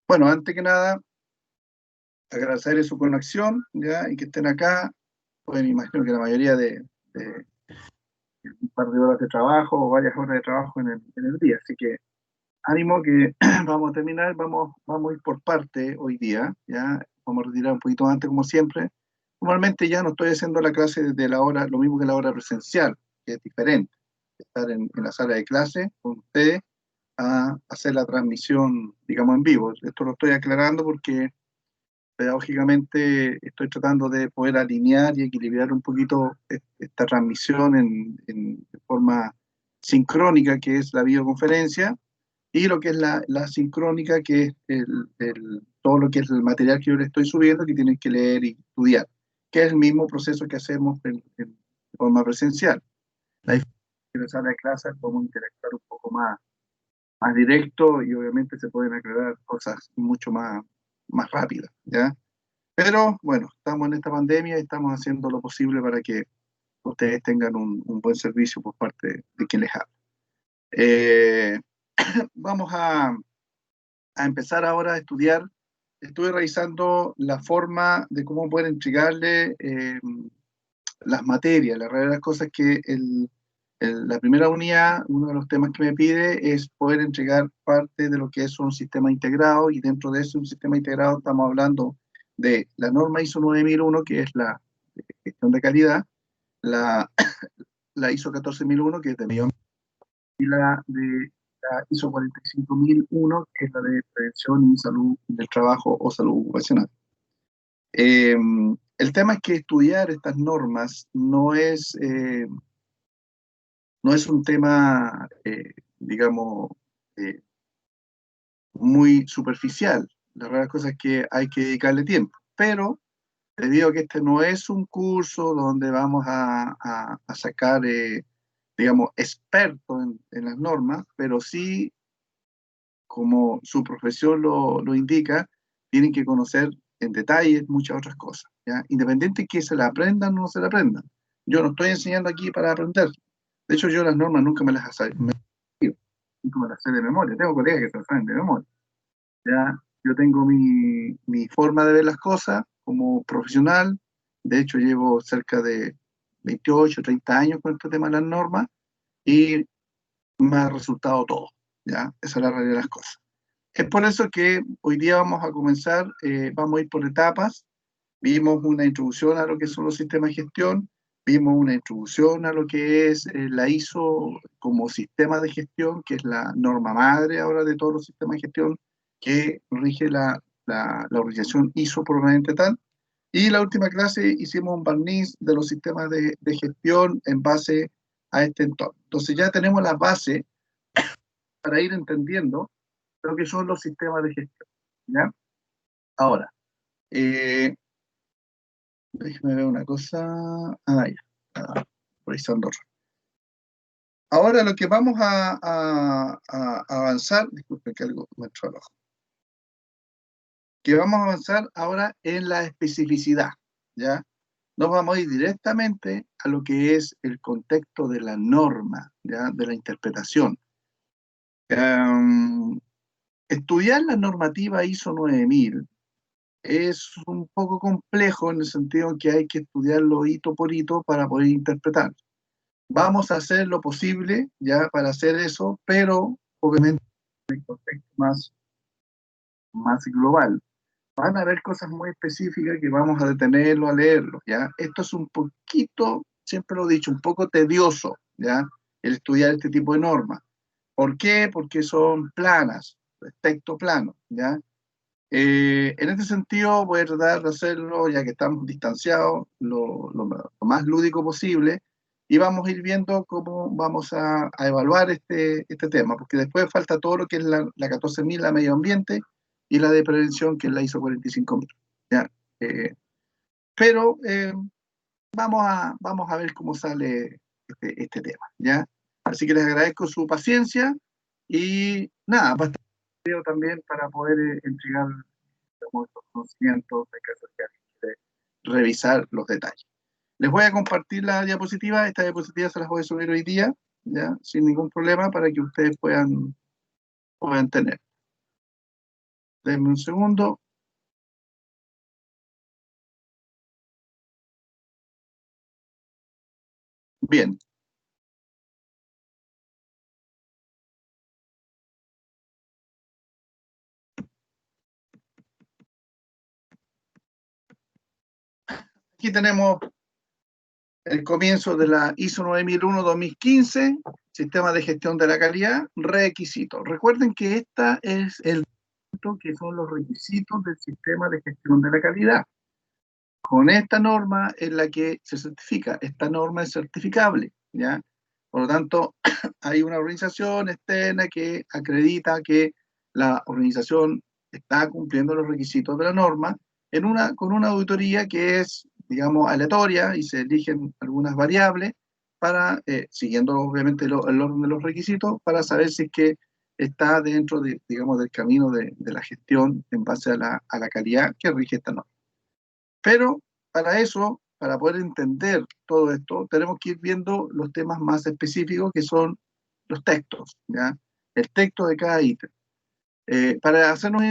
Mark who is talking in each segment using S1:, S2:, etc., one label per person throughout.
S1: Bueno, antes que nada, agradecerles su conexión, ¿ya? Y que estén acá. Pues me imagino que la mayoría de un par de horas de trabajo o varias horas de trabajo en el día. Así que ánimo que vamos a terminar, vamos a ir por parte hoy día, ¿ya? Vamos a retirar un poquito antes, como siempre. Normalmente ya no estoy haciendo la clase desde la hora, lo mismo que la hora presencial, que es diferente. Estar en la sala de clase con ustedes a hacer la transmisión, digamos, en vivo. Esto lo estoy aclarando porque pedagógicamente estoy tratando de poder alinear y equilibrar un poquito esta transmisión de forma sincrónica, que es la videoconferencia, y lo que es la sincrónica, que es todo lo que es el material que yo le estoy subiendo, que tienen que leer y estudiar, que es el mismo proceso que hacemos en forma presencial. La diferencia es que en la sala de clases podemos interactuar un poco más directo y obviamente se pueden aclarar cosas mucho más rápidas, ¿ya? Pero bueno, estamos en esta pandemia y estamos haciendo lo posible para que ustedes tengan un buen servicio por parte de quien les habla. Eh, Vamos a empezar ahora a estudiar. Estuve revisando la forma de cómo poder entregarle las materias. La realidad de las cosas es que la primera unidad, uno de los temas que me pide es poder entregar parte de lo que es un sistema integrado, y dentro de ese un sistema integrado estamos hablando de la norma ISO 9001, que es la de gestión de calidad, la, la ISO 14001, que es de medio ambiente, y la ISO 45001, que es la de prevención y salud del trabajo o salud ocupacional. Eh, el tema es que estudiar estas normas no es un tema, digamos, eh, muy superficial. La verdad cosa es que hay que dedicarle tiempo, pero debido a que este no es un curso donde vamos a sacar, digamos, expertos en las normas, pero sí, como su profesión lo indica, tienen que conocer en detalle muchas otras cosas, ¿ya? Independiente de que se la aprendan o no se la aprendan. Yo no estoy enseñando aquí para aprender. De hecho, yo las normas nunca nunca me las sé de memoria. Tengo colegas que se las saben de memoria, ¿ya? Yo tengo mi forma de ver las cosas como profesional. De hecho, llevo cerca de 28, 30 años con este tema de las normas y me ha resultado todo, ¿ya? Esa es la realidad de las cosas. Es por eso que hoy día vamos a comenzar, vamos a ir por etapas. Vimos una introducción a lo que son los sistemas de gestión, vimos una introducción a lo que es la ISO como sistema de gestión, que es la norma madre ahora de todos los sistemas de gestión que rige la organización ISO probablemente tal. Y la última clase hicimos un barniz de los sistemas de gestión en base a este entorno. Entonces ya tenemos la base para ir entendiendo lo que son los sistemas de gestión, ¿ya? Ahora, eh, déjeme ver una cosa. Ya. Revisando otro. Ahora lo que vamos a avanzar, disculpen que algo me entró al ojo, que vamos a avanzar ahora en la especificidad, ¿ya? Nos vamos a ir directamente a lo que es el contexto de la norma, ¿ya? De la interpretación. Um, Estudiar la normativa ISO 9000 es un poco complejo en el sentido que hay que estudiarlo hito por hito para poder interpretar. Vamos a hacer lo posible ya para hacer eso, pero obviamente en el contexto más global. Van a haber cosas muy específicas que vamos a detenerlo a leerlo, ¿ya? Esto es un poquito, siempre lo he dicho, un poco tedioso, ¿ya? El estudiar este tipo de normas. ¿Por qué? Porque son planas, texto plano, ¿ya? En este sentido, voy a tratar de hacerlo, ya que estamos distanciados, lo más lúdico posible, y vamos a ir viendo cómo vamos a evaluar este tema, porque después falta todo lo que es la 14.000, la medio ambiente, y la de prevención, que es la ISO 45.000, ¿ya? Pero vamos a ver cómo sale este tema, ¿ya? Así que les agradezco su paciencia y nada, va a estar video también para poder entregar estos conocimientos de caso que alguien quiere revisar los detalles. Les voy a compartir la diapositiva. Esta diapositiva se las voy a subir hoy día, ¿ya? Sin ningún problema, para que ustedes puedan tener. Denme un segundo. Bien. Aquí tenemos el comienzo de la ISO 9001-2015, Sistema de Gestión de la Calidad, requisitos. Recuerden que esta es el que son los requisitos del Sistema de Gestión de la Calidad. Con esta norma es la que se certifica. Esta norma es certificable, ¿ya? Por lo tanto, hay una organización externa que acredita que la organización está cumpliendo los requisitos de la norma con una auditoría que es, digamos, aleatoria y se eligen algunas variables para, siguiendo obviamente el orden de los requisitos, para saber si es que está dentro de, digamos, del camino de la gestión en base a la calidad que rige esta norma. Pero para eso, para poder entender todo esto, tenemos que ir viendo los temas más específicos que son los textos, ¿ya? El texto de cada ítem. Para hacernos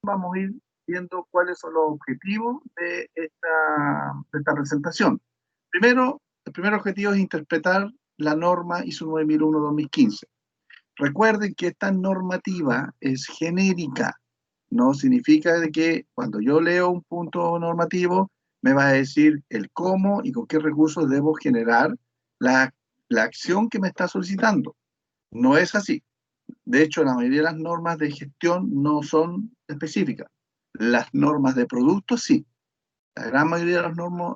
S1: vamos a ir viendo cuáles son los objetivos de esta presentación. Primero, el primer objetivo es interpretar la norma ISO 9001-2015. Recuerden que esta normativa es genérica, no significa de que cuando yo leo un punto normativo me va a decir el cómo y con qué recursos debo generar la, la acción que me está solicitando. No es así. De hecho, la mayoría de las normas de gestión no son específicas. Las normas de productos sí. La gran mayoría de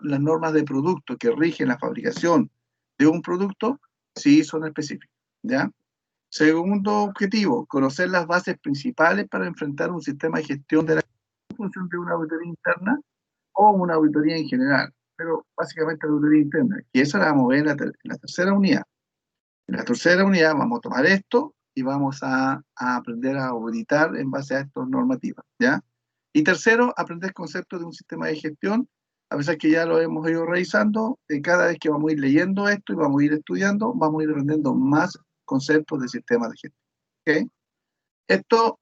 S1: las normas de productos que rigen la fabricación de un producto sí son específicas, ¿ya? Segundo objetivo, conocer las bases principales para enfrentar un sistema de gestión de la función de una auditoría interna o una auditoría en general, pero básicamente la auditoría interna, y esa la vamos a ver en la tercera unidad. En la tercera unidad vamos a tomar esto y vamos a aprender a auditar en base a estas normativas, ¿ya? Y tercero, aprender conceptos de un sistema de gestión, a pesar que ya lo hemos ido revisando, cada vez que vamos a ir leyendo esto y vamos a ir estudiando, vamos a ir aprendiendo más conceptos de sistemas de gestión, ¿ok? Esto,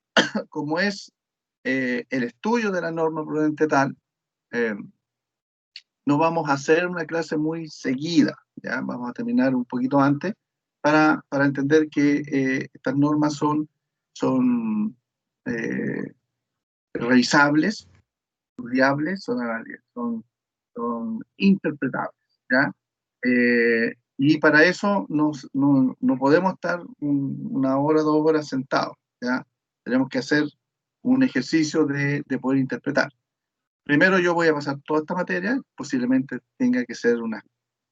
S1: como es el estudio de la norma prudente tal, eh, no vamos a hacer una clase muy seguida, ¿ya? Vamos a terminar un poquito antes para entender que estas normas son eh, revisables, estudiables, son interpretables, ¿ya? Y para eso no podemos estar una hora, 2 horas sentados, ¿ya? Tenemos que hacer un ejercicio de poder interpretar. Primero yo voy a pasar toda esta materia, posiblemente tenga que ser unas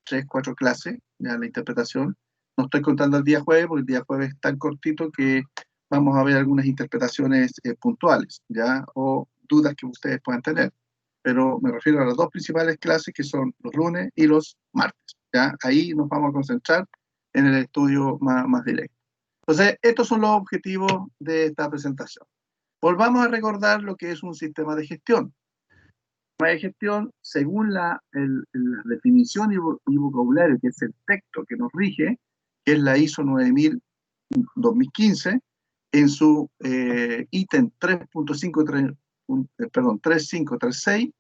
S1: 3, 4 clases, ya la interpretación. No estoy contando el día jueves, porque el día jueves es tan cortito que vamos a ver algunas interpretaciones puntuales, ya, o dudas que ustedes puedan tener. Pero me refiero a las dos principales clases que son los lunes y los martes, ya. Ahí nos vamos a concentrar en el estudio más directo. Entonces, estos son los objetivos de esta presentación. Volvamos a recordar lo que es un sistema de gestión de gestión, según la definición y vocabulario, que es el texto que nos rige, que es la ISO 9000-2015, en su ítem 3536,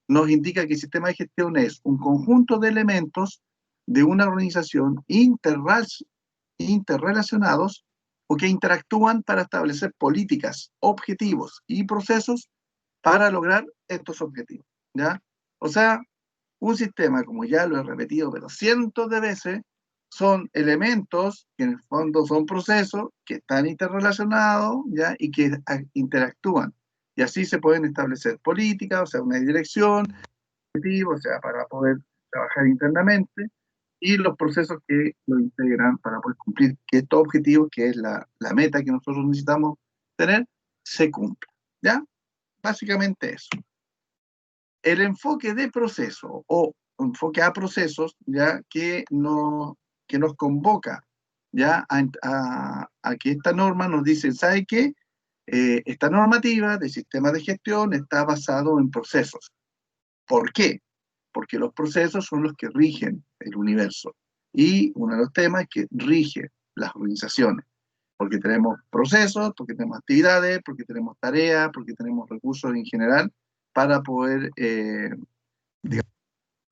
S1: nos indica que el sistema de gestión es un conjunto de elementos de una organización interrelacionados o que interactúan para establecer políticas, objetivos y procesos para lograr estos objetivos, ¿ya? O sea, un sistema, como ya lo he repetido, pero cientos de veces, son elementos que en el fondo son procesos que están interrelacionados, ¿ya? Y que interactúan. Y así se pueden establecer políticas, o sea, una dirección, objetivos, o sea, para poder trabajar internamente, y los procesos que lo integran para poder cumplir que estos objetivos, que es la meta que nosotros necesitamos tener, se cumplan, ¿ya? Básicamente eso. El enfoque de proceso o enfoque a procesos, ya que nos convoca ya a que esta norma nos dice, ¿sabe qué? Esta normativa de sistema de gestión está basado en procesos. ¿Por qué? Porque los procesos son los que rigen el universo y uno de los temas es que rige las organizaciones. porque tenemos procesos, porque tenemos actividades, porque tenemos tareas, porque tenemos recursos en general para poder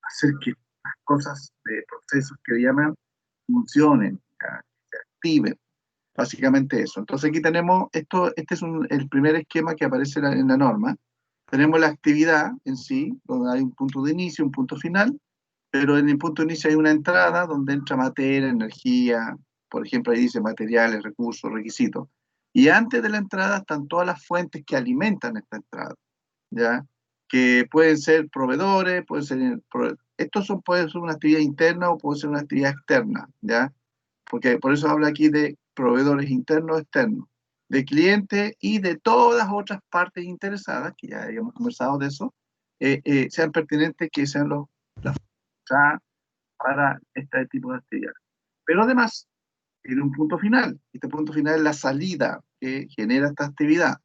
S1: hacer que las cosas de procesos que llaman funcionen, ya, se activen. Básicamente eso. Entonces aquí tenemos esto, este es el primer esquema que aparece en la norma. Tenemos la actividad en sí, donde hay un punto de inicio, un punto final, pero en el punto de inicio hay una entrada donde entra materia, energía, por ejemplo, ahí dice materiales, recursos, requisitos. Y antes de la entrada están todas las fuentes que alimentan esta entrada, ¿ya? Que pueden ser proveedores, pueden ser, puede ser una actividad interna o puede ser una actividad externa, ¿ya? Porque por eso habla aquí de proveedores internos o externos, de clientes y de todas otras partes interesadas, que ya habíamos conversado de eso, sean pertinentes, que sean las para este tipo de actividad. Pero además, tiene un punto final. Este punto final es la salida que genera esta actividad,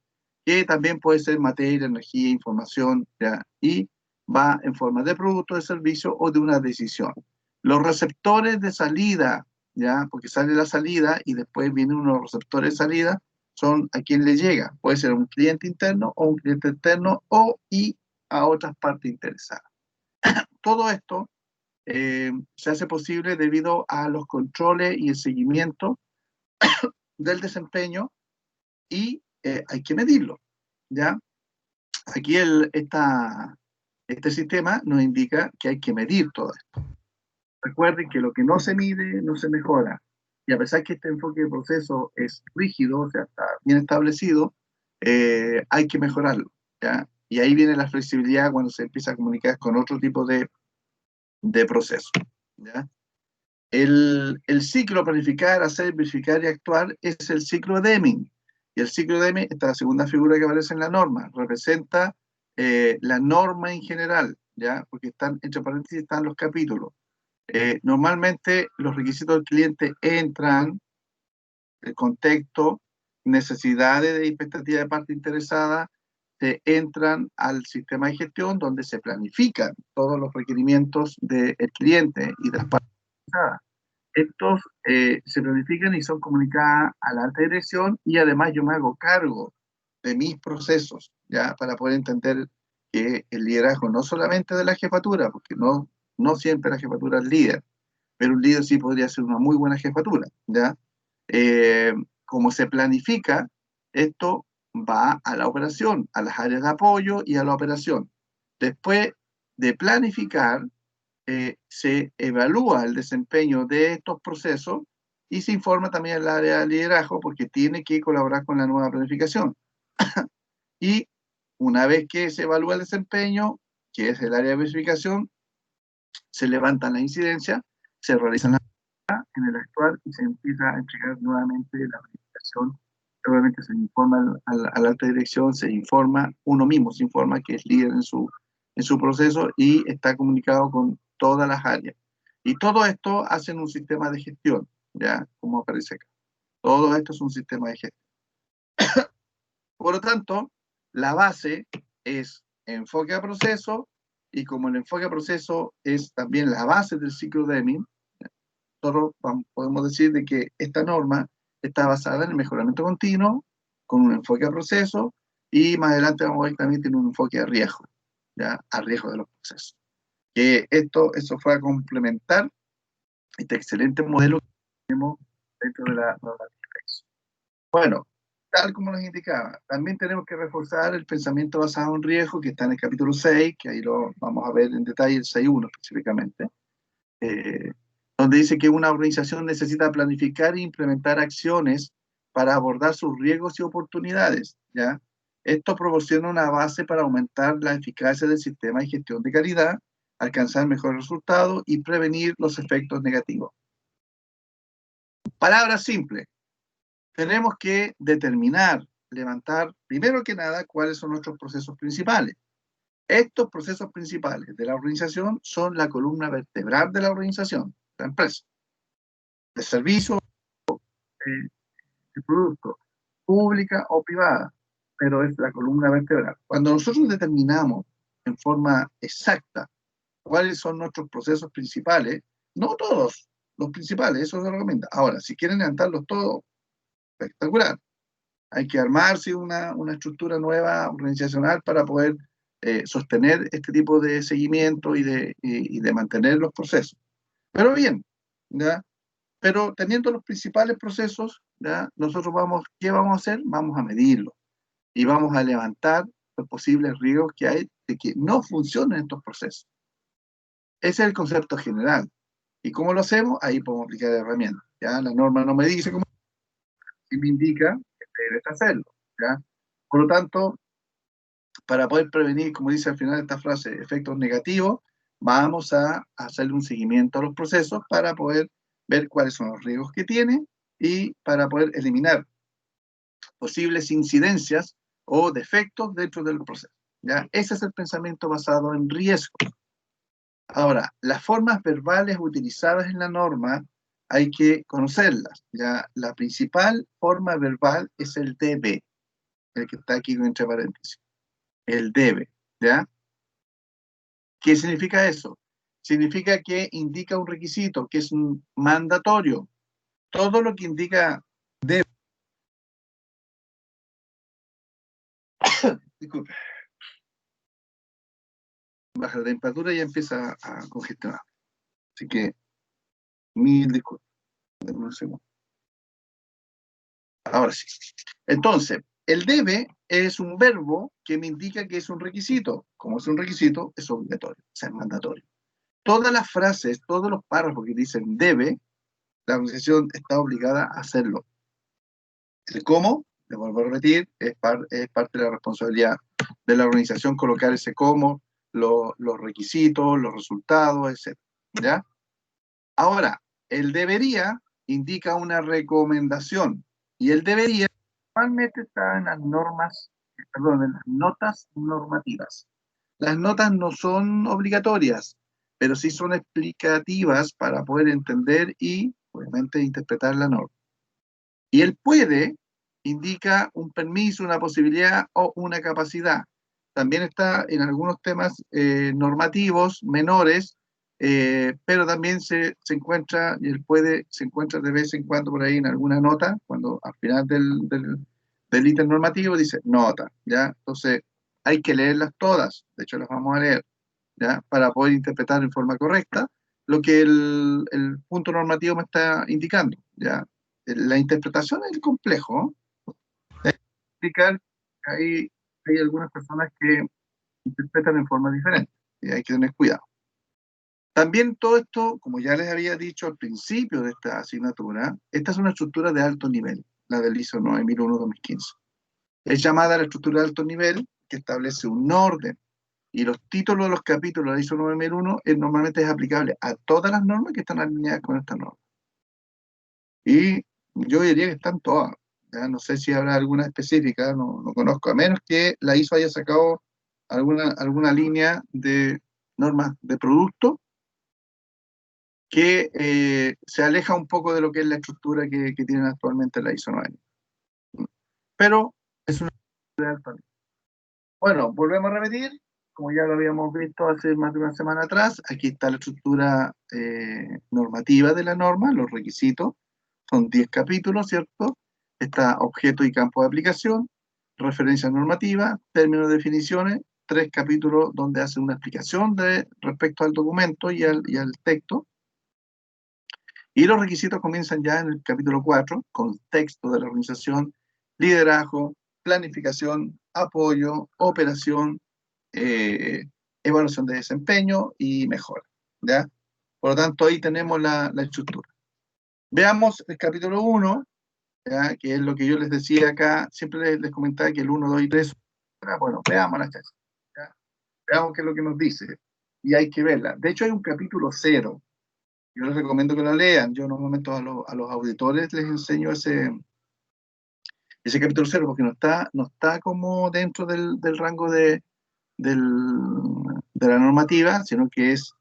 S1: que también puede ser materia, energía, información, ¿ya? Y va en forma de producto, de servicio o de una decisión. Los receptores de salida, ¿ya? Porque sale la salida y después vienen unos receptores de salida, son a quien le llega. Puede ser un cliente interno o un cliente externo o y a otras partes interesadas. Todo esto se hace posible debido a los controles y el seguimiento del desempeño y hay que medirlo, ¿ya? Aquí este sistema nos indica que hay que medir todo esto. Recuerden que lo que no se mide no se mejora. Y a pesar que este enfoque de proceso es rígido, o sea, está bien establecido, hay que mejorarlo, ¿ya? Y ahí viene la flexibilidad cuando se empieza a comunicar con otro tipo de proceso, ¿ya? El ciclo planificar, hacer, verificar y actuar es el ciclo Deming. Y el ciclo Deming, esta segunda figura que aparece en la norma, representa la norma en general, ¿ya? Porque están, entre paréntesis, están los capítulos. Normalmente los requisitos del cliente entran, el contexto, necesidades de expectativa de parte interesada, se entran al sistema de gestión donde se planifican todos los requerimientos del cliente y de las partes interesadas. Estos se planifican y son comunicadas a la alta dirección y además yo me hago cargo de mis procesos, ¿ya? Para poder entender que el liderazgo no solamente de la jefatura, porque no siempre la jefatura es líder, pero un líder sí podría ser una muy buena jefatura, ¿ya? Eh, Como se planifica, esto va a la operación, a las áreas de apoyo y a la operación. Después de planificar, se evalúa el desempeño de estos procesos y se informa también al área de liderazgo porque tiene que colaborar con la nueva planificación. Y una vez que se evalúa el desempeño, que es el área de verificación, se levantan las incidencias, se realizan las en el actual y se empieza a entregar nuevamente la planificación. Obviamente se informa a la alta dirección, se informa, uno mismo se informa que es líder en su proceso y está comunicado con todas las áreas. Y todo esto hacen un sistema de gestión, ya como aparece acá. Todo esto es un sistema de gestión. Por lo tanto, la base es enfoque a proceso y como el enfoque a proceso es también la base del ciclo Deming, nosotros podemos decir de que esta norma está basada en el mejoramiento continuo, con un enfoque a proceso, y más adelante vamos a ver también tiene un enfoque a riesgo, ¿ya? A riesgo de los procesos. Que eso fue a complementar este excelente modelo que tenemos dentro de la normativa. Bueno, tal como nos indicaba, también tenemos que reforzar el pensamiento basado en riesgo, que está en el capítulo 6, que ahí lo vamos a ver en detalle, el 6.1 específicamente. Donde dice que una organización necesita planificar e implementar acciones para abordar sus riesgos y oportunidades, ¿ya? Esto proporciona una base para aumentar la eficacia del sistema de gestión de calidad, alcanzar mejores resultados y prevenir los efectos negativos. Palabras simples. Tenemos que determinar, levantar, primero que nada, cuáles son nuestros procesos principales. Estos procesos principales de la organización son la columna vertebral de la organización, la empresa, de servicio, de producto, pública o privada, pero es la columna vertebral. Cuando nosotros determinamos en forma exacta cuáles son nuestros procesos principales, no todos, los principales, eso se recomienda. Ahora, si quieren levantarlos todos, espectacular. Hay que armarse una estructura nueva organizacional para poder sostener este tipo de seguimiento y de mantener los procesos. Pero bien, ¿ya? Pero teniendo los principales procesos, ¿ya? Nosotros ¿qué vamos a hacer? Vamos a medirlos y vamos a levantar los posibles riesgos que hay de que no funcionen estos procesos. Ese es el concepto general. ¿Y cómo lo hacemos? Ahí podemos aplicar herramientas. ¿Ya? La norma no me dice cómo, y me indica que debes hacerlo. ¿Ya? Por lo tanto, para poder prevenir, como dice al final de esta frase, efectos negativos, vamos a hacerle un seguimiento a los procesos para poder ver cuáles son los riesgos que tiene y para poder eliminar posibles incidencias o defectos dentro del proceso. ¿Ya? Ese es el pensamiento basado en riesgo. Ahora, las formas verbales utilizadas en la norma hay que conocerlas. ¿Ya? La principal forma verbal es el debe, el que está aquí entre paréntesis. El debe. ¿Ya? ¿Qué significa eso? Significa que indica un requisito, que es un mandatorio. Todo lo que indica debe. Disculpe. Baja la temperatura y ya empieza a congestionar. Así que, mil disculpas. Dame un segundo. Ahora sí. Entonces, el debe es un verbo que me indica que es un requisito. Como es un requisito, es obligatorio, o sea, es mandatorio. Todas las frases, todos los párrafos que dicen debe, la organización está obligada a hacerlo. El cómo, le vuelvo a repetir, es parte de la responsabilidad de la organización colocar ese cómo, los requisitos, los resultados, etc. ¿Ya? Ahora, el debería indica una recomendación y el debería normalmente está en las normas, perdón, en las notas normativas. Las notas no son obligatorias, pero sí son explicativas para poder entender y, obviamente, interpretar la norma. Y el puede indica un permiso, una posibilidad o una capacidad. También está en algunos temas normativos menores, pero también se encuentra, y el puede se encuentra de vez en cuando por ahí en alguna nota, cuando al final del ítem normativo dice nota, ¿ya? Entonces hay que leerlas todas, de hecho las vamos a leer, ¿ya? Para poder interpretar en forma correcta lo que el punto normativo me está indicando, ¿ya? La interpretación es el complejo, ¿no? Explicar que hay algunas personas que interpretan en forma diferente y hay que tener cuidado. También todo esto, como ya les había dicho al principio de esta asignatura, esta es una estructura de alto nivel, la del ISO 9001-2015. Es llamada la estructura de alto nivel que establece un orden y los títulos de los capítulos de la ISO 9001 normalmente es aplicable a todas las normas que están alineadas con esta norma. Y yo diría que están todas. ¿Ya? No sé si habrá alguna específica, no conozco, a menos que la ISO haya sacado alguna línea de normas de producto que se aleja un poco de lo que es la estructura que tienen actualmente la ISO 90. Pero es una estructura de alto nivel. Bueno, volvemos a repetir, como ya lo habíamos visto hace más de una semana atrás, aquí está la estructura normativa de la norma, los requisitos, son 10 capítulos, ¿cierto? Está objeto y campo de aplicación, referencia normativa, términos de definiciones, 3 capítulos donde hace una explicación respecto al documento y al texto. Y los requisitos comienzan ya en el capítulo 4, contexto de la organización, liderazgo, planificación, apoyo, operación, eh, evaluación de desempeño y mejora. ¿Ya? Por lo tanto, ahí tenemos la estructura. Veamos el capítulo 1, ¿ya? Que es lo que yo les decía acá, siempre les comentaba que el 1, 2 y 3, bueno, veamos la clase, ¿ya? Veamos qué es lo que nos dice, y hay que verla. De hecho, hay un capítulo 0, yo les recomiendo que lo lean, yo en un momento a los auditores les enseño ese capítulo 0, porque no está como dentro del rango del, de la normativa, sino que es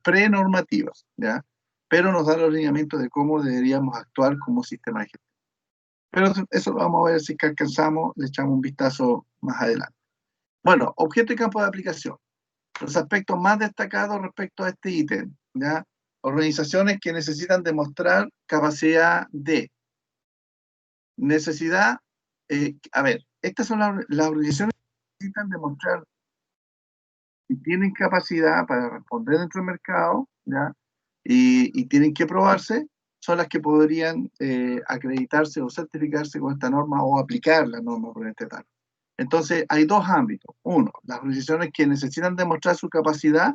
S1: prenormativa, ¿ya? Pero nos da los lineamientos de cómo deberíamos actuar como sistema de gestión. Pero eso vamos a ver si alcanzamos, le echamos un vistazo más adelante. Bueno, objeto y campo de aplicación. Los aspectos más destacados respecto a este ítem, ¿ya? Organizaciones que necesitan demostrar capacidad de necesidad, a ver, estas son las organizaciones que necesitan demostrar que tienen capacidad para responder dentro del mercado, ¿ya? Y tienen que probarse, son las que podrían acreditarse o certificarse con esta norma o aplicar la norma por este tal. Entonces, hay dos ámbitos. Uno, las organizaciones que necesitan demostrar su capacidad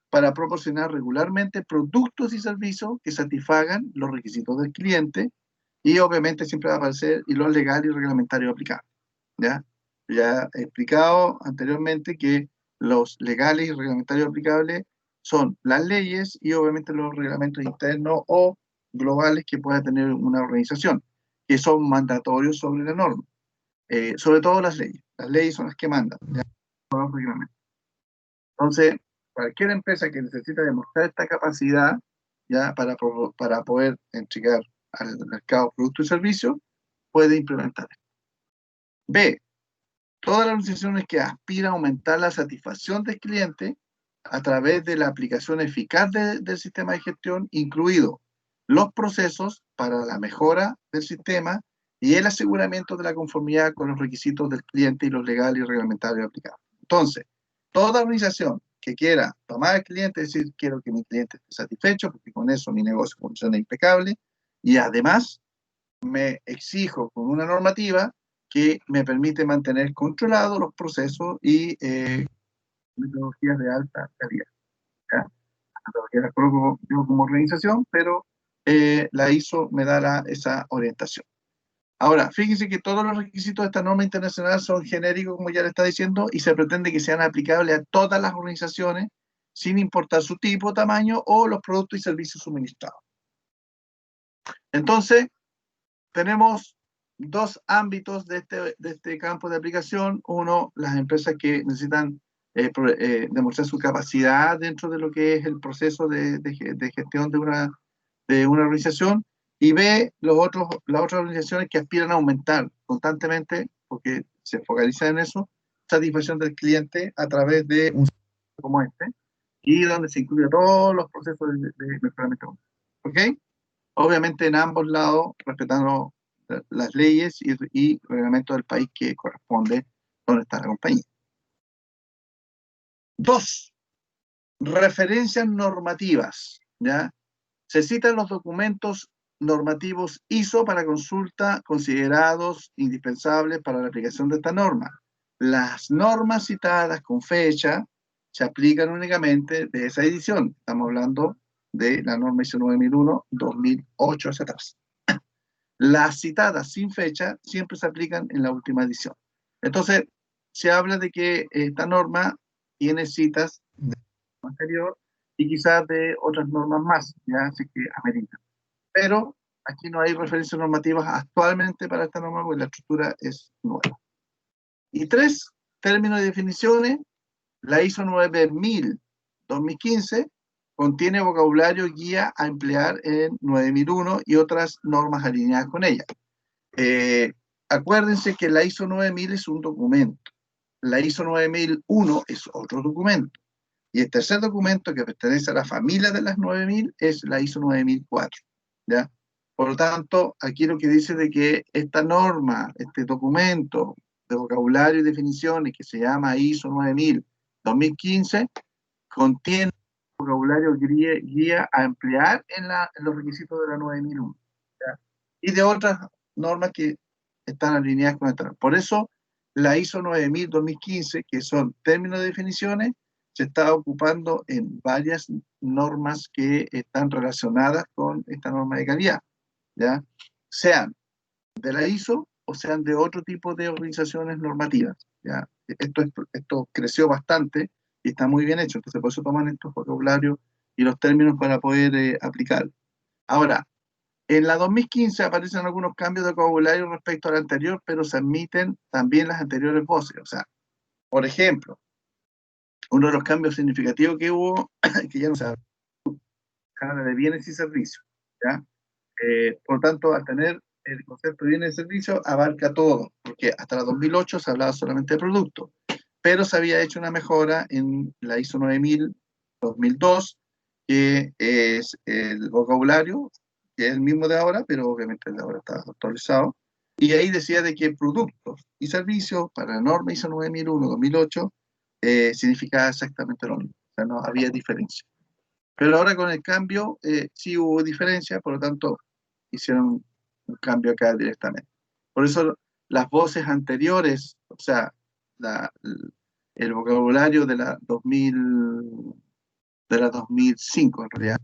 S1: para proporcionar regularmente productos y servicios que satisfagan los requisitos del cliente y obviamente siempre va a aparecer y lo legal y reglamentario aplicable. ¿Ya? Ya he explicado anteriormente que los legales y reglamentarios aplicables son las leyes y obviamente los reglamentos internos o globales que pueda tener una organización, que son mandatorios sobre la norma. Sobre todo las leyes. Las leyes son las que mandan, ¿ya? Los reglamentos. Entonces, cualquier empresa que necesita demostrar esta capacidad ya para poder entregar al mercado productos y servicios, puede implementar. B. Todas las organizaciones que aspiran a aumentar la satisfacción del cliente a través de la aplicación eficaz del sistema de gestión, incluidos los procesos para la mejora del sistema y el aseguramiento de la conformidad con los requisitos del cliente y los legales y reglamentarios aplicables. Entonces, toda organización que quiera tomar al cliente y decir, quiero que mi cliente esté satisfecho, porque con eso mi negocio funciona impecable, y además me exijo con una normativa que me permite mantener controlados los procesos y metodologías de alta calidad. ¿Ya? Metodologías las coloco yo como organización, pero la ISO me dará esa orientación. Ahora, fíjense que todos los requisitos de esta norma internacional son genéricos, como ya le está diciendo, y se pretende que sean aplicables a todas las organizaciones, sin importar su tipo, tamaño o los productos y servicios suministrados. Entonces, tenemos dos ámbitos de este campo de aplicación. Uno, las empresas que necesitan demostrar su capacidad dentro de lo que es el proceso de gestión de una organización. Y B, las otras organizaciones que aspiran a aumentar constantemente, porque se focalizan en eso, satisfacción del cliente a través de un sistema como este, y donde se incluyen todos los procesos de mejoramiento. ¿Ok? Obviamente en ambos lados, respetando las leyes y reglamentos del país que corresponde donde está la compañía. 2. Referencias normativas. ¿Ya? Se citan los documentos normativos ISO para consulta considerados indispensables para la aplicación de esta norma. Las normas citadas con fecha se aplican únicamente de esa edición. Estamos hablando de la norma ISO 9001, 2008 hacia atrás. Las citadas sin fecha siempre se aplican en la última edición. Entonces, se habla de que esta norma tiene citas de la anterior y quizás de otras normas más, ya así que ameritan. Pero aquí no hay referencias normativas actualmente para esta norma porque la estructura es nueva. Y 3, términos y definiciones. La ISO 9000 2015 contiene vocabulario guía a emplear en 9001 y otras normas alineadas con ella. Acuérdense que la ISO 9000 es un documento. La ISO 9001 es otro documento. Y el tercer documento que pertenece a la familia de las 9000 es la ISO 9004. ¿Ya? Por lo tanto, aquí lo que dice de que esta norma, este documento de vocabulario y definiciones que se llama ISO 9000 2015, contiene vocabulario guía a emplear en los requisitos de la 9001. ¿Ya? Y de otras normas que están alineadas con esta. Por eso, la ISO 9000 2015, que son términos de definiciones, se está ocupando en varias normas que están relacionadas con esta norma de calidad, ¿ya? Sean de la ISO o sean de otro tipo de organizaciones normativas, ¿ya? Esto creció bastante y está muy bien hecho, entonces por eso toman estos vocabularios y los términos para poder aplicar. Ahora, en la 2015 aparecen algunos cambios de vocabulario respecto a la anterior, pero se admiten también las anteriores voces. O sea, por ejemplo, uno de los cambios significativos que hubo, que ya no se habla de bienes y servicios, ¿ya? Por lo tanto, al tener el concepto de bienes y servicios, abarca todo, porque hasta la 2008 se hablaba solamente de productos, pero se había hecho una mejora en la ISO 9000 2002, que es el vocabulario, que es el mismo de ahora, pero obviamente el de ahora está actualizado, Y ahí decía de que productos y servicios para la norma ISO 9001-2008 significaba exactamente lo mismo, o sea, no había diferencia. Pero ahora con el cambio sí hubo diferencia, por lo tanto hicieron un cambio acá directamente. Por eso las voces anteriores, o sea, la- el vocabulario de la 2005 en realidad,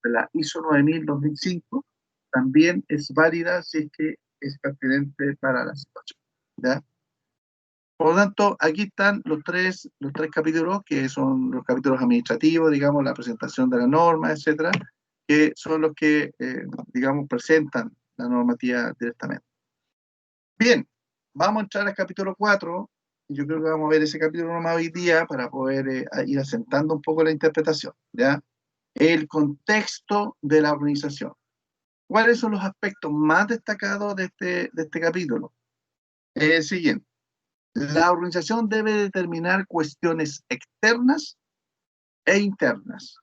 S1: de la ISO 9000-2005, también es válida si es que es pertinente para la situación. ¿Ya? Por lo tanto, aquí están los tres capítulos, que son los capítulos administrativos, digamos, la presentación de la norma, etcétera, que son los que, digamos, presentan la normativa directamente. Bien, vamos a entrar al capítulo 4. Yo creo que vamos a ver ese capítulo nomás hoy día para poder ir asentando un poco la interpretación, ¿ya? El contexto de la organización. ¿Cuáles son los aspectos más destacados de este capítulo? El siguiente. La organización debe determinar cuestiones externas e internas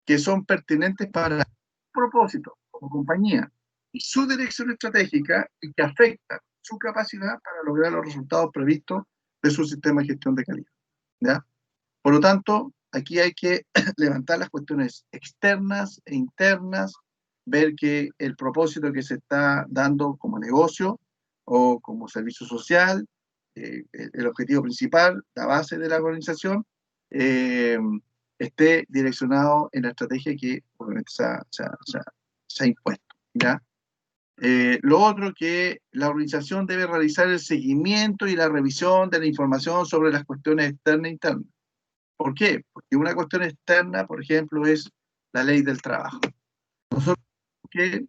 S1: que son pertinentes para su propósito como compañía y su dirección estratégica y que afectan su capacidad para lograr los resultados previstos de su sistema de gestión de calidad. ¿Ya? Por lo tanto, aquí hay que levantar las cuestiones externas e internas, ver que el propósito que se está dando como negocio o como servicio social, el objetivo principal, la base de la organización, eh, esté direccionado en la estrategia que obviamente se ha impuesto. ¿Ya? Lo otro que la organización debe realizar el seguimiento y la revisión de la información sobre las cuestiones externas e internas. ¿Por qué? Porque una cuestión externa, por ejemplo, es la ley del trabajo. Nosotros tenemos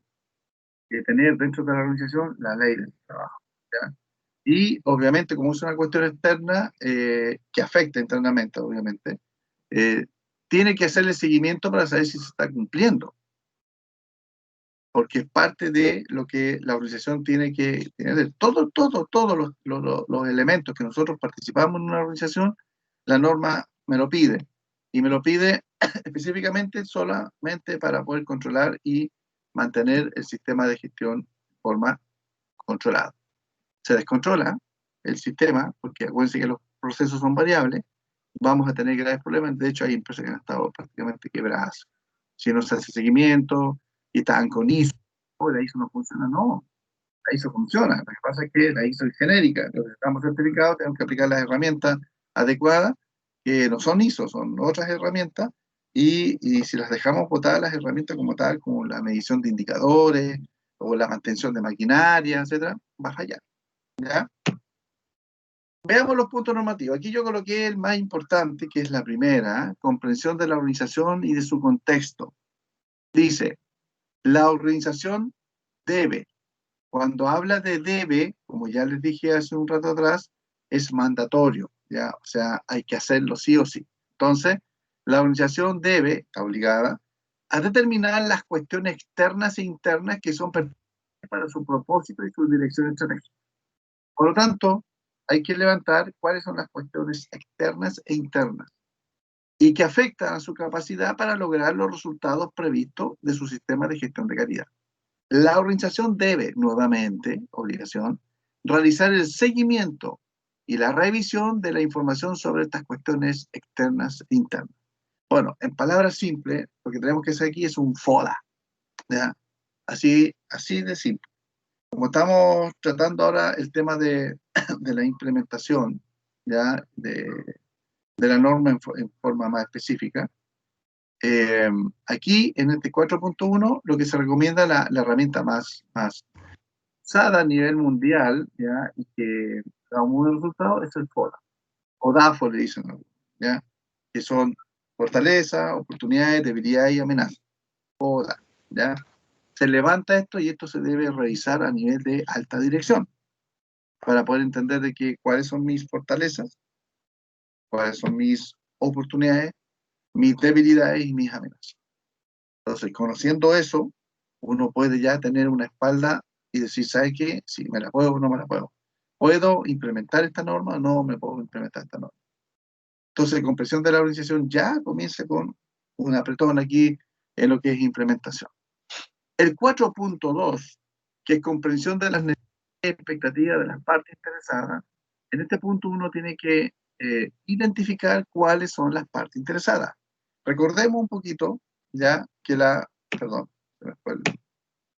S1: que tener dentro de la organización la ley del trabajo. ¿Ya? Y obviamente, como es una cuestión externa que afecta internamente, obviamente, eh, tiene que hacerle seguimiento para saber si se está cumpliendo, porque es parte de lo que la organización tiene que tener. Todos los elementos que nosotros participamos en una organización, la norma me lo pide. Y me lo pide específicamente solamente para poder controlar y mantener el sistema de gestión de forma controlada. Se descontrola el sistema, porque acuérdense que los procesos son variables, vamos a tener graves problemas. De hecho, hay empresas que han estado prácticamente quebradas. Si no se hace seguimiento y están con ISO, la ISO no funciona, no, la ISO funciona. Lo que pasa es que la ISO es genérica, los que estamos certificados tenemos que aplicar las herramientas adecuadas, que no son ISO, son otras herramientas, y si las dejamos botadas las herramientas como tal, como la medición de indicadores o la mantención de maquinaria, etcétera, va a fallar. ¿Ya? Veamos los puntos normativos. Aquí yo coloqué el más importante, que es la primera, comprensión de la organización y de su contexto. Dice, la organización debe, cuando habla de debe, como ya les dije hace un rato atrás, es mandatorio, ¿ya? O sea, hay que hacerlo sí o sí. Entonces, la organización debe, está obligada, a determinar las cuestiones externas e internas que son pertinentes para su propósito y su dirección estratégica. Por lo tanto, hay que levantar cuáles son las cuestiones externas e internas y que afectan a su capacidad para lograr los resultados previstos de su sistema de gestión de calidad. La organización debe, nuevamente, obligación, realizar el seguimiento y la revisión de la información sobre estas cuestiones externas e internas. Bueno, en palabras simples, lo que tenemos que hacer aquí es un FODA, ¿ya? Así de simple. Como estamos tratando ahora el tema de la implementación, ¿ya? De la norma en forma más específica, aquí en este 4.1 lo que se recomienda la herramienta más usada a nivel mundial, ¿ya? Y que da un buen resultado es el FODA, o DAFO le dicen, ¿ya? Que son fortaleza, oportunidades, debilidades y amenazas. FODA, ¿ya? Se levanta esto y esto se debe revisar a nivel de alta dirección para poder entender de que, cuáles son mis fortalezas, cuáles son mis oportunidades, mis debilidades y mis amenazas. Entonces, conociendo eso, uno puede ya tener una espalda y decir, ¿sabe qué? Si me la puedo o no me la puedo. ¿Puedo implementar esta norma o no me puedo implementar esta norma? Entonces, comprensión de la organización ya comienza con un apretón aquí en lo que es implementación. El 4.2, que es comprensión de las necesidades expectativas de las partes interesadas, en este punto uno tiene que identificar cuáles son las partes interesadas. Recordemos un poquito ya que perdón,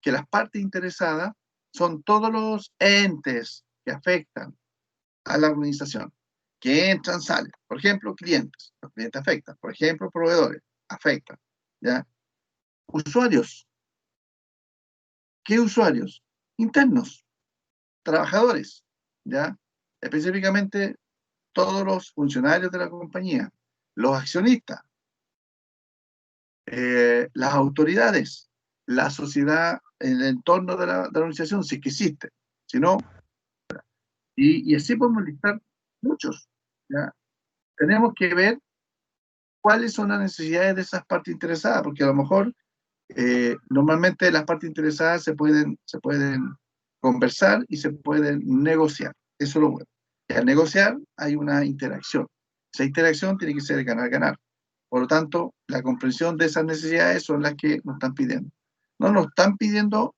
S1: que las partes interesadas son todos los entes que afectan a la organización, que entran, salen. Por ejemplo, clientes, los clientes afectan. Por ejemplo, proveedores, afectan. ¿Ya? Usuarios, ¿qué usuarios? Internos, trabajadores, ¿ya? Específicamente todos los funcionarios de la compañía, los accionistas, las autoridades, la sociedad, el entorno de la organización, si es que existe. Si no, y así podemos listar muchos. ¿Ya? Tenemos que ver cuáles son las necesidades de esas partes interesadas, porque a lo mejor normalmente las partes interesadas se pueden conversar y se pueden negociar. Eso es lo bueno. Y al negociar hay una interacción. Esa interacción tiene que ser ganar-ganar. Por lo tanto, la comprensión de esas necesidades son las que nos están pidiendo. No nos están pidiendo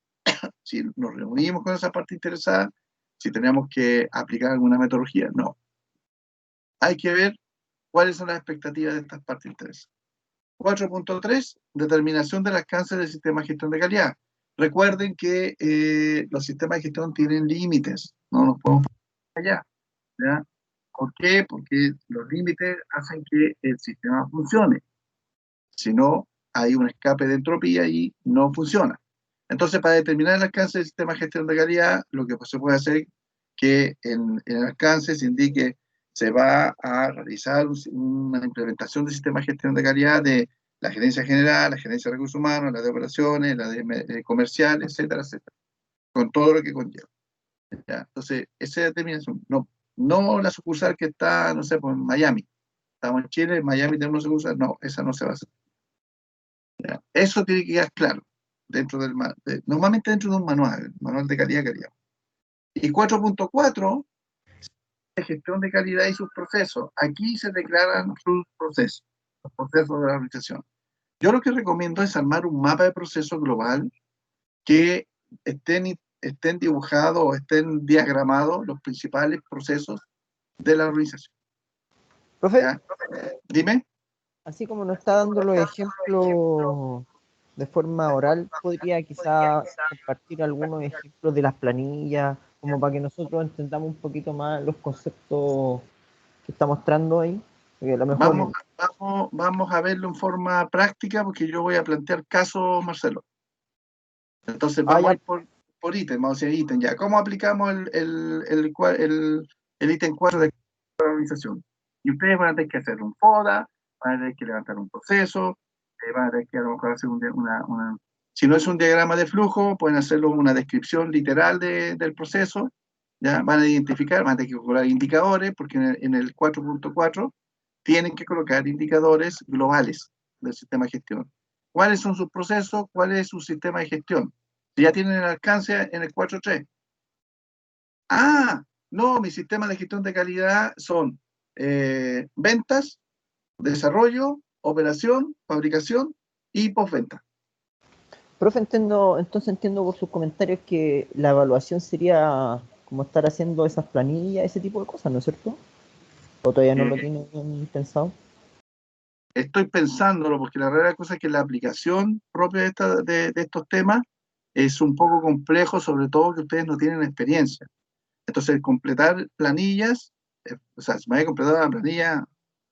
S1: si nos reunimos con esa parte interesada, si tenemos que aplicar alguna metodología. No. Hay que ver cuáles son las expectativas de estas partes interesadas. 4.3, determinación del alcance del sistema de gestión de calidad. Recuerden que los sistemas de gestión tienen límites, no nos podemos pasar allá. ¿Ya? ¿Por qué? Porque los límites hacen que el sistema funcione. Si no, hay un escape de entropía y no funciona. Entonces, para determinar el alcance del sistema de gestión de calidad, lo que se puede hacer es que en el alcance se indique se va a realizar una implementación del sistema de gestión de calidad de la gerencia general, la gerencia de recursos humanos, la de operaciones, la de comercial, etcétera, etcétera, con todo lo que conlleva. ¿Ya? Entonces, esa determinación, no la sucursal que está, no sé, pues en Miami. Estamos en Chile, en Miami tenemos una sucursal, no, esa no se va a hacer. ¿Ya? Eso tiene que quedar claro normalmente dentro de un manual de calidad. Y 4.4, de gestión de calidad y sus procesos. Aquí se declaran sus procesos, los procesos de la organización. Yo lo que recomiendo es armar un mapa de procesos global que estén dibujados o estén diagramados los principales procesos de la organización.
S2: Profe,
S1: ¿Ya? Dime.
S2: así como nos está dando los ejemplos de forma oral, podría quizá compartir algunos ejemplos de las planillas, como para que nosotros entendamos un poquito más los conceptos que está mostrando ahí. Porque a lo mejor.
S1: Vamos a verlo en forma práctica porque yo voy a plantear casos, Marcelo. Entonces vamos a ir por ítem, vamos a decir ítem ya. ¿Cómo aplicamos el ítem 4 de la organización? Y ustedes van a tener que hacer un FODA, van a tener que levantar un proceso, van a tener que a lo mejor hacer si no es un diagrama de flujo, pueden hacerlo una descripción literal del proceso, ¿ya? Van a identificar, van a tener que colocar indicadores, porque en el 4.4 tienen que colocar indicadores globales del sistema de gestión. ¿Cuáles son sus procesos? ¿Cuál es su sistema de gestión? Si ya tienen el alcance en el 4.3. Ah, no, mi sistema de gestión de calidad son ventas, desarrollo, operación, fabricación y postventa.
S2: Profe, entonces entiendo por sus comentarios que la evaluación sería como estar haciendo esas planillas, ese tipo de cosas, ¿no es cierto? ¿O todavía no lo tienen pensado?
S1: Estoy pensándolo porque la realidad cosa es que la aplicación propia de estos temas es un poco complejo, sobre todo que ustedes no tienen experiencia. Entonces, completar planillas, o sea, si me voy a completar la planilla,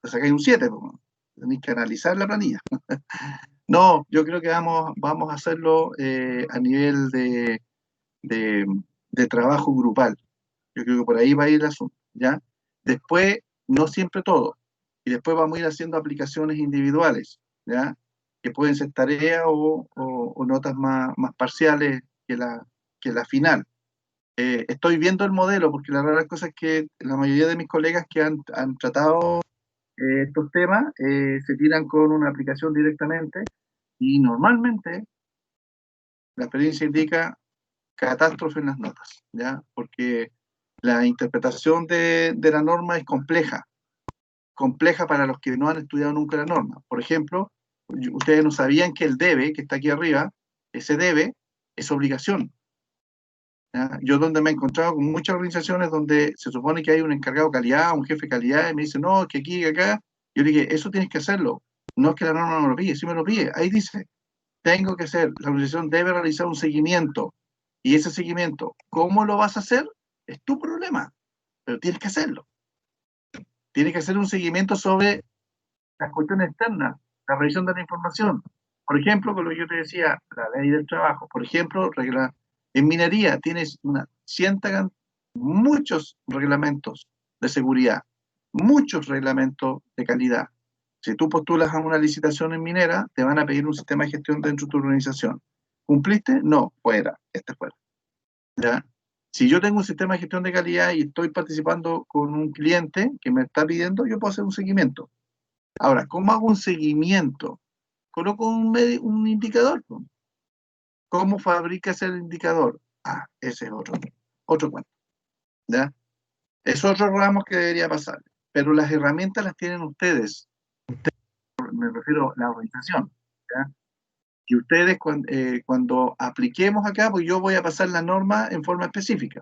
S1: te sacáis un 7, tenéis que analizar la planilla. No, yo creo que vamos a hacerlo a nivel de trabajo grupal. Yo creo que por ahí va a ir el asunto, ¿ya? Después, no siempre todo. Y después vamos a ir haciendo aplicaciones individuales, ¿ya? Que pueden ser tareas o notas más parciales que la final. Estoy viendo el modelo, porque la verdad cosa es que la mayoría de mis colegas que han tratado estos temas se tiran con una aplicación directamente y normalmente la experiencia indica catástrofe en las notas, ¿ya? Porque la interpretación de la norma es compleja para los que no han estudiado nunca la norma. Por ejemplo, ustedes no sabían que el debe, que está aquí arriba, ese debe es obligación. ¿ya? Yo donde me he encontrado con muchas organizaciones donde se supone que hay un encargado de calidad, un jefe de calidad, y me dice, no, que aquí, que acá. Yo le dije, eso tienes que hacerlo. No es que la norma no me lo pide, sí me lo pide. Ahí dice, tengo que hacer, la organización debe realizar un seguimiento. Y ese seguimiento, ¿cómo lo vas a hacer? Es tu problema, pero tienes que hacerlo. Tienes que hacer un seguimiento sobre las cuestiones externas, la revisión de la información. Por ejemplo, con lo que yo te decía, la ley del trabajo. Por ejemplo, en minería tienes muchos reglamentos de seguridad, muchos reglamentos de calidad. Si tú postulas a una licitación en minera, te van a pedir un sistema de gestión dentro de tu organización. ¿Cumpliste? No, fuera, fuera. ¿Ya? Si yo tengo un sistema de gestión de calidad y estoy participando con un cliente que me está pidiendo, yo puedo hacer un seguimiento. Ahora, ¿cómo hago un seguimiento? Coloco un indicador, ¿no? ¿Cómo fabricas el indicador? Ah, ese es otro cuento, ¿ya? Es otro ramo que debería pasar. Pero las herramientas las tienen ustedes. Me refiero a la organización, ¿ya? Y ustedes cuando apliquemos acá, pues yo voy a pasar la norma en forma específica,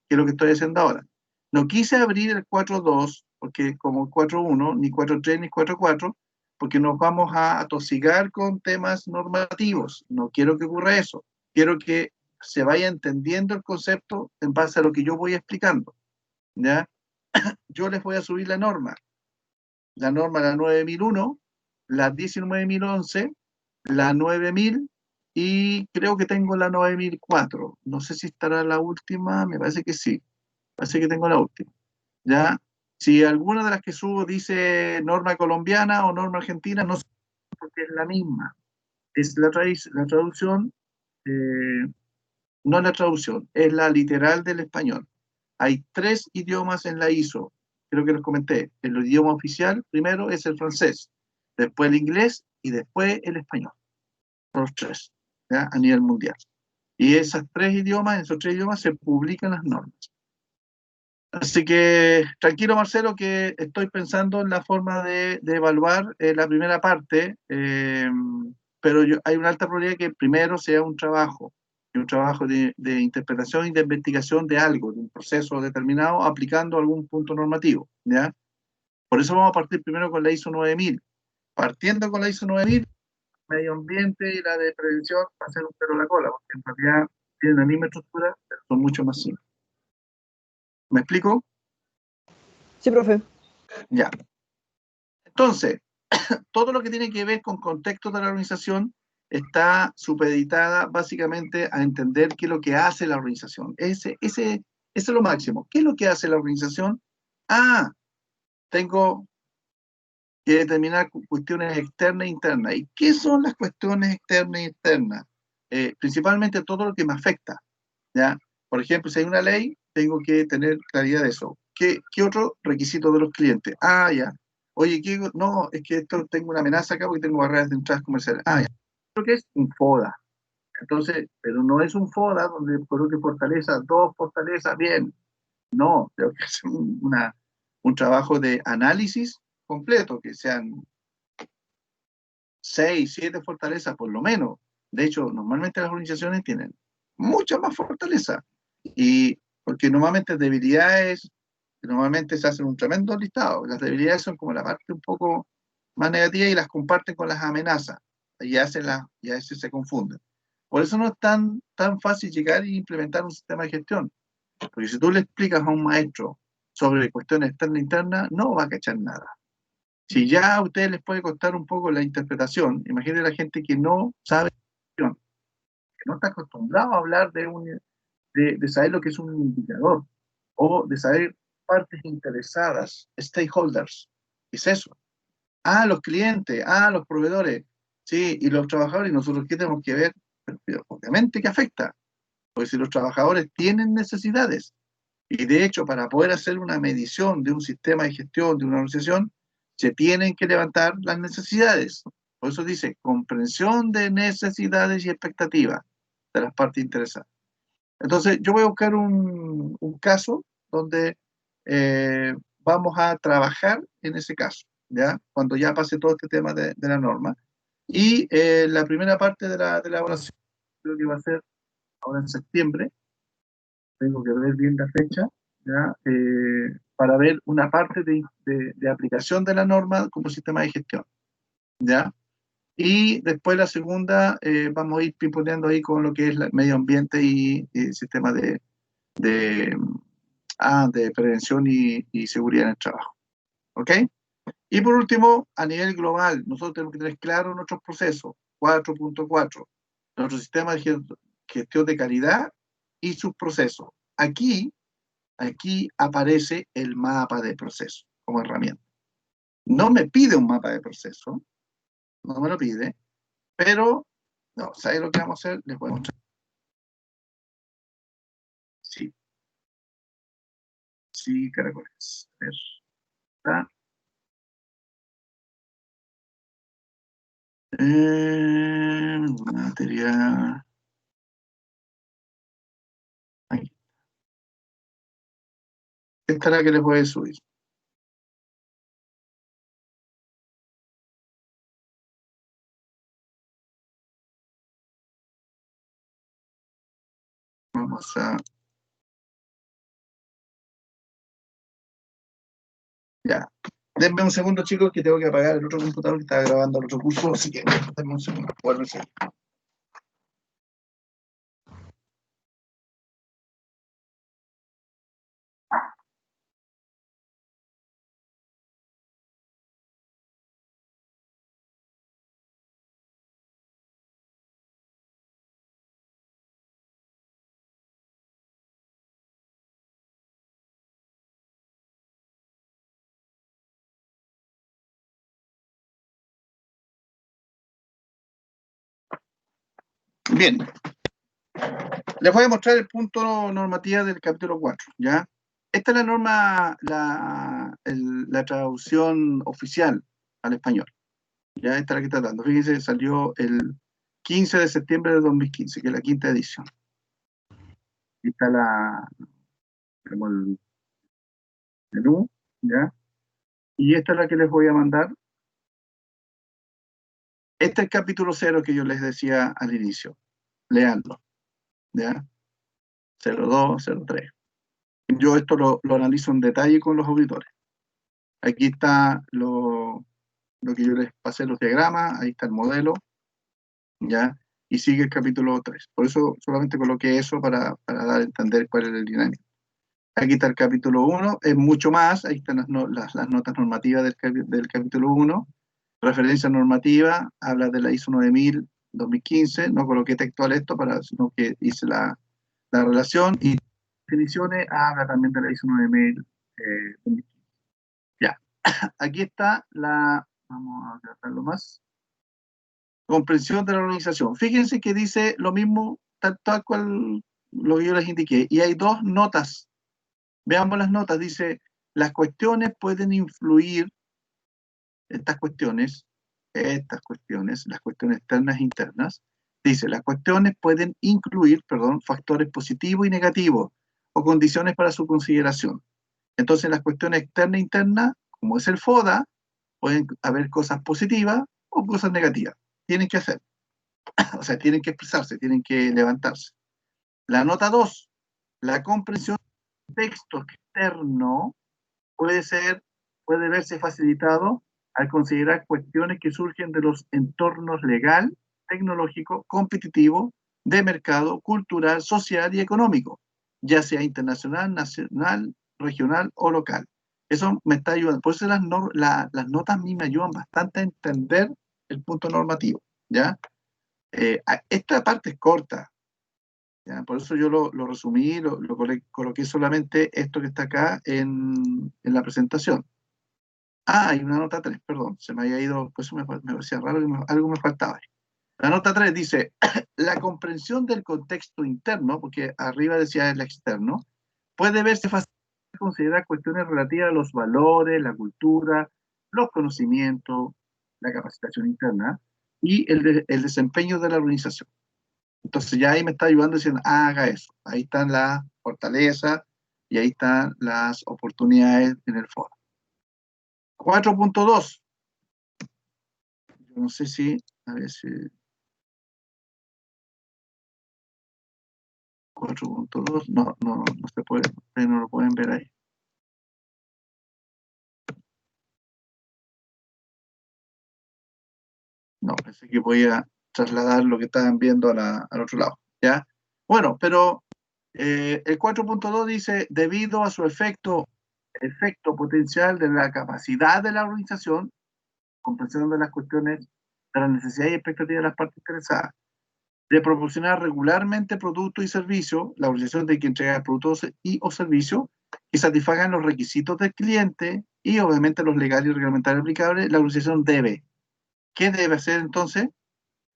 S1: que es lo que estoy haciendo ahora. No quise abrir el 4.2, porque como 4.1, ni 4.3, ni 4.4, porque nos vamos a atosigar con temas normativos. No quiero que ocurra eso. Quiero que se vaya entendiendo el concepto en base a lo que yo voy explicando, ¿ya? Yo les voy a subir la norma, la 9001, la 19.011, la 9000 y creo que tengo la 9004. No sé si estará la última, me parece que sí. Parece que tengo la última. ¿Ya? Si alguna de las que subo dice norma colombiana o norma argentina, no sé porque es la misma. Es la traducción, no es la traducción, es la literal del español. Hay 3 idiomas en la ISO, creo que los comenté. El idioma oficial primero es el francés, después el inglés y después el español. Los 3, ¿ya? A nivel mundial. Y en esos 3 idiomas se publican las normas. Así que tranquilo, Marcelo, que estoy pensando en la forma de evaluar la primera parte, pero hay una alta probabilidad que primero sea un trabajo de interpretación y de investigación de algo, de un proceso determinado, aplicando algún punto normativo, ¿ya? Por eso vamos a partir primero con la ISO 9000. Partiendo con la ISO 9000, medio ambiente y la de prevención va a ser un pelo a la cola, porque en realidad tienen la misma estructura, pero son mucho más simples. ¿Me explico?
S2: Sí, profe.
S1: Ya. Entonces, todo lo que tiene que ver con contexto de la organización está supeditada básicamente a entender qué es lo que hace la organización. Ese es lo máximo. ¿Qué es lo que hace la organización? Ah, tengo que determinar cuestiones externas e internas. ¿Y qué son las cuestiones externas e internas? Principalmente todo lo que me afecta, ¿ya? Por ejemplo, si hay una ley, tengo que tener claridad de eso. ¿Qué otro requisito de los clientes? Ah, ya. Oye, no, es que esto tengo una amenaza acá porque tengo barreras de entradas comerciales. Ah, ya. Creo que es un FODA. Entonces, pero no es un FODA donde coloque fortaleza, 2 fortalezas, bien. No, tengo que hacer un trabajo de análisis completo, que sean 6, 7 fortalezas por lo menos. De hecho, normalmente las organizaciones tienen mucha más fortaleza. Y porque normalmente debilidades, normalmente se hacen un tremendo listado. Las debilidades son como la parte un poco más negativa y las comparten con las amenazas. Y a veces se confunden. Por eso no es tan fácil llegar e implementar un sistema de gestión. Porque si tú le explicas a un maestro sobre cuestiones externas e internas, no va a cachar nada. Si ya a ustedes les puede costar un poco la interpretación, imagínense la gente que no sabe, que no está acostumbrado a hablar de saber lo que es un indicador o de saber partes interesadas, stakeholders. ¿Qué es eso? Ah, los clientes, los proveedores, sí, y los trabajadores, ¿y nosotros qué tenemos que ver? Pero obviamente que afecta, porque si los trabajadores tienen necesidades, y de hecho, para poder hacer una medición de un sistema de gestión de una organización, se tienen que levantar las necesidades. Por eso dice, comprensión de necesidades y expectativas de las partes interesadas. Entonces, yo voy a buscar un caso donde vamos a trabajar en ese caso, ¿ya? Cuando ya pase todo este tema de la norma. Y la primera parte de la evaluación, creo que va a ser ahora en septiembre, tengo que ver bien la fecha, ¿ya? Para ver una parte de aplicación de la norma como sistema de gestión, ¿ya? Y después la segunda, vamos a ir pimponeando ahí con lo que es el medio ambiente y sistema de, de prevención y seguridad en el trabajo. ¿Ok? Y por último, a nivel global, nosotros tenemos que tener claro nuestros procesos. 4.4, nuestro sistema de gestión de calidad y sus procesos. Aquí aparece el mapa de proceso como herramienta. No me pide un mapa de proceso, no me lo pide, pero, no, ¿sabes lo que vamos a hacer? Les voy a mostrar. Sí, sí, caracoles. A ver, está. Material. Aquí. Esta es la que les voy a subir. Vamos a. Ya. Denme un segundo, chicos, que tengo que apagar el otro computador que estaba grabando el otro curso, así que denme un segundo. Vuelvo a hacer. Bien, les voy a mostrar el punto normativo del capítulo 4, ¿ya? Esta es la norma, la traducción oficial al español. Ya esta es la que está dando. Fíjense, salió el 15 de septiembre de 2015, que es la quinta edición. Aquí está tenemos el menú, ¿ya? Y esta es la que les voy a mandar. Este es el capítulo 0 que yo les decía al inicio. Leanlo, ¿ya? 02, 03. Yo esto lo analizo en detalle con los auditores. Aquí está lo que yo les pasé, los diagramas, ahí está el modelo, ¿ya? Y sigue el capítulo 3. Por eso solamente coloqué eso para dar a entender cuál es el dinámico. Aquí está el capítulo 1, es mucho más, ahí están las notas normativas del capítulo 1. Referencia normativa, habla de la ISO 9000 2015, no coloqué textual esto, sino que hice la relación, y definiciones, habla también de la ISO 9000 2015. Ya, aquí está vamos a tratarlo más, comprensión de la organización. Fíjense que dice lo mismo, tal cual lo que yo les indiqué, y hay dos notas. Veamos las notas, dice, las cuestiones pueden influir, estas cuestiones, las cuestiones externas e internas, dice, las cuestiones pueden incluir, perdón, factores positivos y negativos o condiciones para su consideración. Entonces, las cuestiones externas e internas, como es el FODA, pueden haber cosas positivas o cosas negativas. Tienen que hacer, o sea, tienen que expresarse, tienen que levantarse. La nota 2, la comprensión del texto externo puede puede verse facilitado al considerar cuestiones que surgen de los entornos legal, tecnológico, competitivo, de mercado, cultural, social y económico, ya sea internacional, nacional, regional o local. Eso me está ayudando. Por eso las notas a mí me ayudan bastante a entender el punto normativo, ¿ya? Esta parte es corta, ¿ya? Por eso yo lo resumí, coloqué solamente esto que está acá en la presentación. Hay una nota 3, perdón, se me había ido, pues eso me parecía raro, algo me faltaba. La nota 3 dice, la comprensión del contexto interno, porque arriba decía el externo, puede verse fácil considerar cuestiones relativas a los valores, la cultura, los conocimientos, la capacitación interna y el desempeño de la organización. Entonces ya ahí me está ayudando diciendo, haga eso. Ahí están las fortalezas y ahí están las oportunidades en el foro. 4.2. Yo no sé si, a ver si. 4.2, no se puede, ustedes no lo pueden ver ahí. No, pensé que voy a trasladar lo que estaban viendo al otro lado, ¿ya? Bueno, pero el 4.2 dice, debido a su efecto potencial de la capacidad de la organización, comprensión de las cuestiones de las necesidades y expectativas de las partes interesadas, de proporcionar regularmente productos y servicios, la organización de que entrega productos y o servicios que satisfagan los requisitos del cliente y obviamente los legales y reglamentarios aplicables, la organización debe. ¿Qué debe hacer entonces?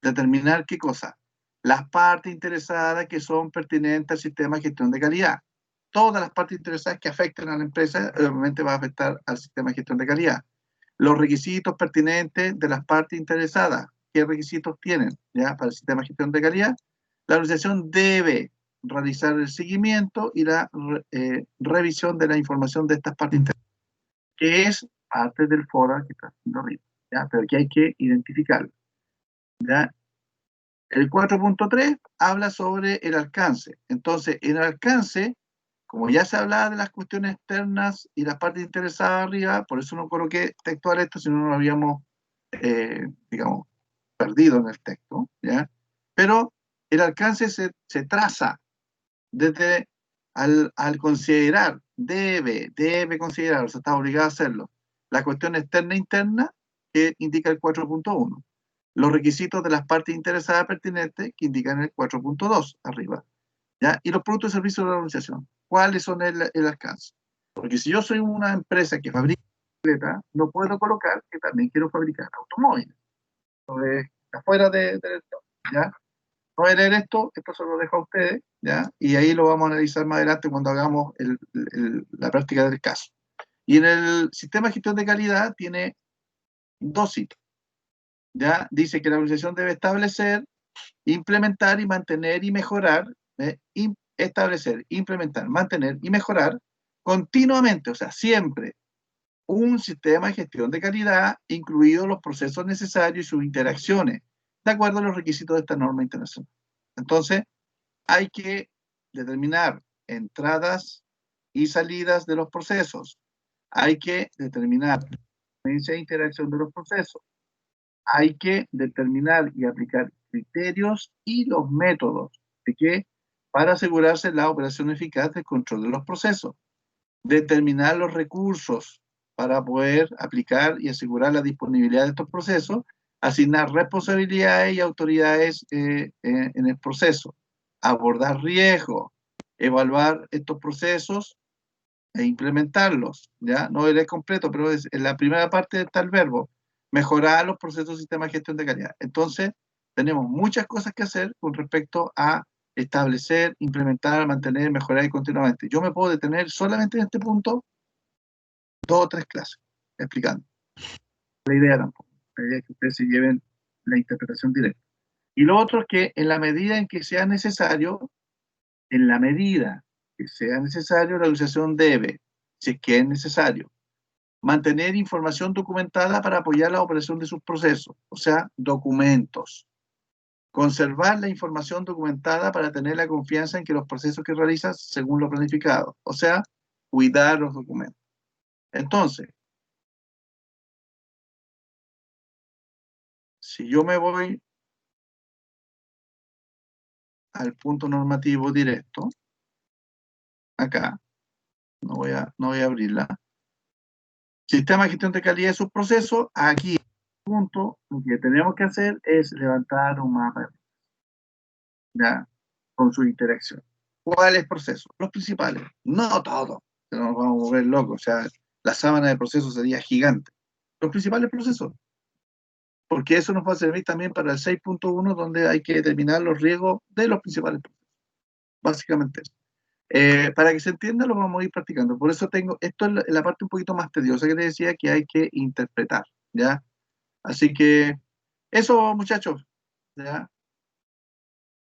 S1: Determinar qué cosa. Las partes interesadas que son pertinentes al sistema de gestión de calidad. Todas las partes interesadas que afecten a la empresa, obviamente va a afectar al sistema de gestión de calidad. Los requisitos pertinentes de las partes interesadas. ¿Qué requisitos tienen ya para el sistema de gestión de calidad? La organización debe realizar el seguimiento y la revisión de la información de estas partes interesadas, que es parte del foro que está haciendo arriba, ¿ya? Pero que hay que identificarlo, ¿ya? El 4.3 habla sobre el alcance. Entonces, en el alcance, como ya se hablaba de las cuestiones externas y las partes interesadas arriba, por eso no coloqué textual esto, si no lo habíamos, digamos, perdido en el texto, ¿ya? Pero el alcance se traza desde al considerar, debe considerar, o sea, está obligado a hacerlo, la cuestión externa e interna que indica el 4.1, los requisitos de las partes interesadas pertinentes que indican el 4.2 arriba, ¿ya? Y los productos y servicios de la organización. ¿Cuáles son el alcance? Porque si yo soy una empresa que fabrica bicicletas, no puedo colocar que también quiero fabricar automóviles. Entonces, afuera de esto, ¿ya? No voy a leer esto se lo dejo a ustedes, ¿ya? Y ahí lo vamos a analizar más adelante cuando hagamos la práctica del caso. Y en el sistema de gestión de calidad tiene dos hitos, ¿ya? Dice que la organización debe establecer, implementar y mantener y mejorar, establecer, implementar, mantener y mejorar continuamente, o sea, siempre, un sistema de gestión de calidad, incluidos los procesos necesarios y sus interacciones, de acuerdo a los requisitos de esta norma internacional. Entonces, hay que determinar entradas y salidas de los procesos. Hay que determinar la frecuencia de interacción de los procesos. Hay que determinar y aplicar criterios y los métodos de que para asegurarse la operación eficaz del control de los procesos. Determinar los recursos para poder aplicar y asegurar la disponibilidad de estos procesos. Asignar responsabilidades y autoridades en el proceso. Abordar riesgos. Evaluar estos procesos e implementarlos, ¿ya? No es completo, pero en la primera parte está el verbo, mejorar los procesos del sistema de gestión de calidad. Entonces, tenemos muchas cosas que hacer con respecto a establecer, implementar, mantener, mejorar y continuamente. Yo me puedo detener solamente en este punto 2 o 3 clases explicando. La idea tampoco, la idea es que ustedes se lleven la interpretación directa. Y lo otro es que en la medida en que sea necesario, la organización debe, si es que es necesario, mantener información documentada para apoyar la operación de sus procesos, o sea, documentos. Conservar la información documentada para tener la confianza en que los procesos que realizas según lo planificado, o sea, cuidar los documentos. Entonces, si yo me voy al punto normativo directo, acá, no voy a abrirla. Sistema de gestión de calidad de sus procesos, aquí, punto, lo que tenemos que hacer es levantar un mapa, ¿ya? Con su interacción. ¿Cuáles procesos? Los principales, no todos, nos vamos a volver locos, o sea, la sábana de procesos sería gigante. Los principales procesos, porque eso nos va a servir también para el 6.1, donde hay que determinar los riesgos de los principales procesos, básicamente eso. Para que se entienda, lo vamos a ir practicando. Por eso esto es la parte un poquito más tediosa que te decía que hay que interpretar, ¿ya? Así que eso, muchachos, ¿ya?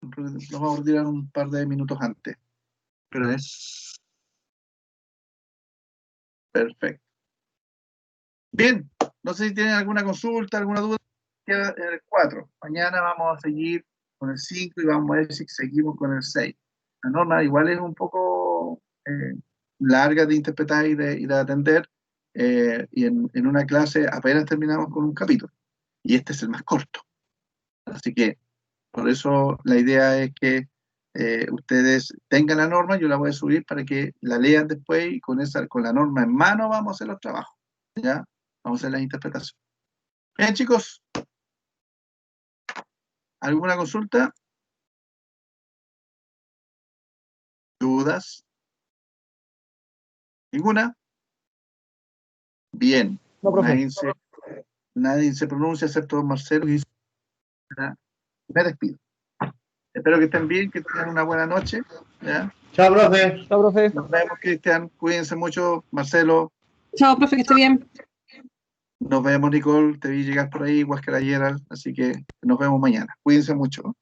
S1: Nos vamos a retirar un par de minutos antes, pero es perfecto. Bien, no sé si tienen alguna consulta, alguna duda. Queda en el 4. Mañana vamos a seguir con el 5 y vamos a ver si seguimos con el 6. La norma igual es un poco larga de interpretar y de atender, y en una clase apenas terminamos con un capítulo, y este es el más corto. Así que por eso la idea es que ustedes tengan la norma, yo la voy a subir para que la lean después y con la norma en mano vamos a hacer los trabajos, ¿ya? Vamos a hacer las interpretaciones. Bien, chicos, ¿alguna consulta? ¿Dudas? ¿Ninguna? Bien.
S2: No, profe.
S1: Nadie se pronuncia excepto don Marcelo, que dice, ¿ya? Me despido. Espero que estén bien, que tengan una buena noche, ¿ya?
S3: Chao, profe.
S2: Chao, profe.
S1: Nos vemos, Cristian. Cuídense mucho. Marcelo,
S4: Chao, profe, que esté bien.
S1: nos vemos, Nicole. Te vi llegar por ahí, Huáscar ayer, así que nos vemos mañana. Cuídense mucho.